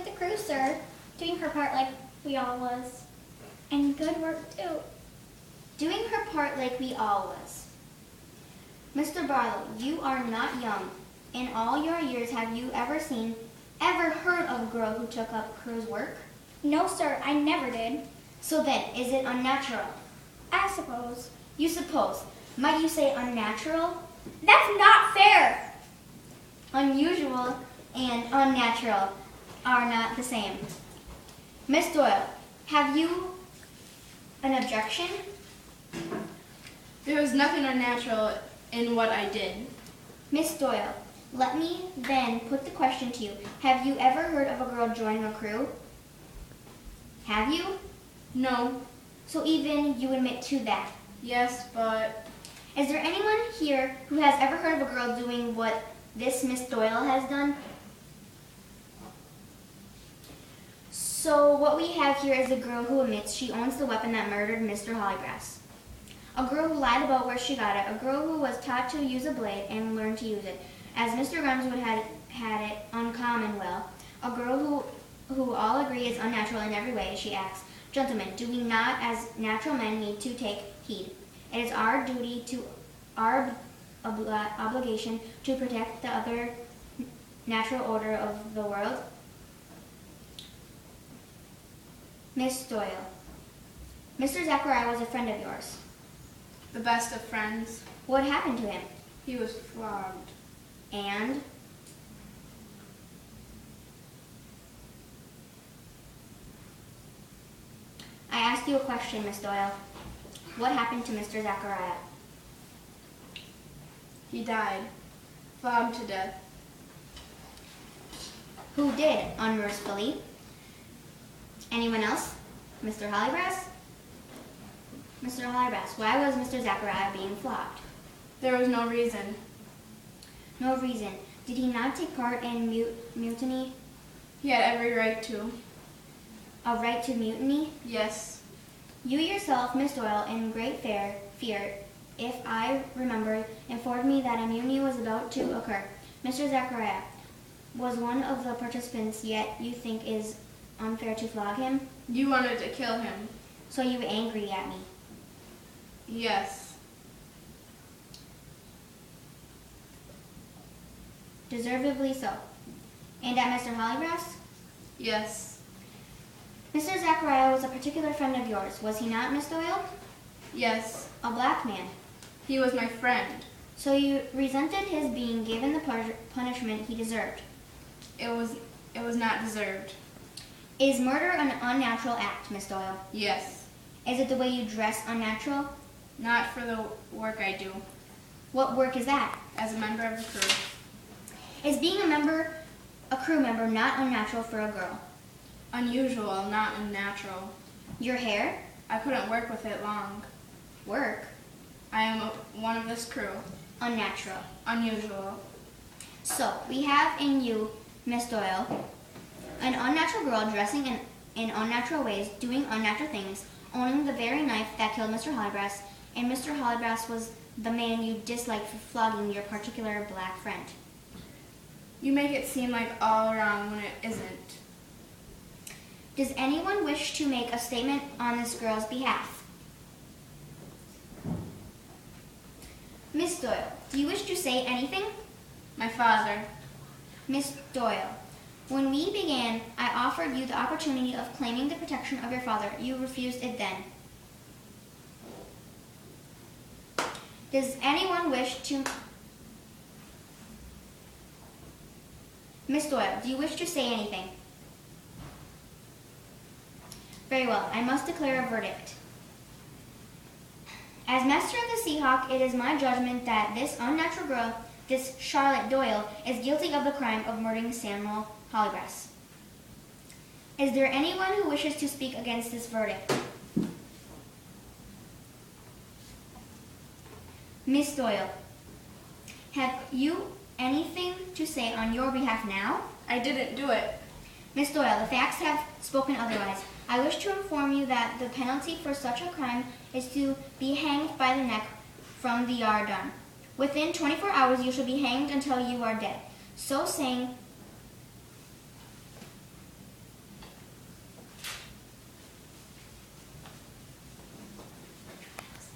the crew, sir. Doing her part like we all was. And good work, too. Doing her part like we all was. Mr. Barlow, you are not young. In all your years, have you ever heard of a girl who took up crew's work? No, sir, I never did. So then, is it unnatural? I suppose. You suppose. Might you say unnatural? That's not fair! Unusual and unnatural are not the same. Miss Doyle, have you an objection? There was nothing unnatural in what I did. Miss Doyle, let me then put the question to you. Have you ever heard of a girl joining a crew? Have you? No. So even you admit to that? Yes, but... Is there anyone here who has ever heard of a girl doing what this Miss Doyle has done? So what we have here is a girl who admits she owns the weapon that murdered Mr. Hollybrass. A girl who lied about where she got it. A girl who was taught to use a blade and learned to use it, as Mr. Grimswood had it uncommon well. A girl who all agree is unnatural in every way she acts. Gentlemen, do we not as natural men need to take heed? It is our duty our obligation to protect the other natural order of the world. Miss Doyle, Mr. Zachariah was a friend of yours. The best of friends. What happened to him? He was flogged. And? I asked you a question, Miss Doyle. What happened to Mr. Zachariah? He died. Flogged to death. Who did, unmercifully? Anyone else? Mr. Hollybrass? Mr. Hollybrass, why was Mr. Zachariah being flogged? There was no reason. No reason. Did he not take part in mutiny? He had every right to. A right to mutiny? Yes. You yourself, Miss Doyle, in great fear, if I remember, informed me that a mutiny was about to occur. Mr. Zachariah was one of the participants, yet you think is unfair to flog him? You wanted to kill him. So you were angry at me? Yes. Deservedly so. And at Mr. Hollybrass? Yes. Mr. Zachariah was a particular friend of yours, was he not, Miss Doyle? Yes. A black man. He was my friend. So you resented his being given the punishment he deserved? It was not deserved. Is murder an unnatural act, Miss Doyle? Yes. Is it the way you dress unnatural? Not for the work I do. What work is that? As a member of the crew. Is being a crew member, not unnatural for a girl? Unusual, not unnatural. Your hair? I couldn't work with it long. Work? I am one of this crew. Unnatural. Unusual. So, we have in you, Miss Doyle, an unnatural girl dressing in unnatural ways, doing unnatural things, owning the very knife that killed Mr. Hollybrass, and Mr. Hollybrass was the man you disliked for flogging your particular black friend. You make it seem like all wrong when it isn't. Does anyone wish to make a statement on this girl's behalf? Miss Doyle, do you wish to say anything? My father. Miss Doyle, when we began, I offered you the opportunity of claiming the protection of your father. You refused it then. Does anyone wish to... Miss Doyle, do you wish to say anything? Very well, I must declare a verdict. As Master of the Seahawk, it is my judgment that this unnatural girl, this Charlotte Doyle, is guilty of the crime of murdering Samuel Hollybrass. Is there anyone who wishes to speak against this verdict? Miss Doyle, have you anything to say on your behalf now? I didn't do it. Miss Doyle, the facts have spoken otherwise. I wish to inform you that the penalty for such a crime is to be hanged by the neck from the yard down. Within 24 hours you shall be hanged until you are dead. So saying,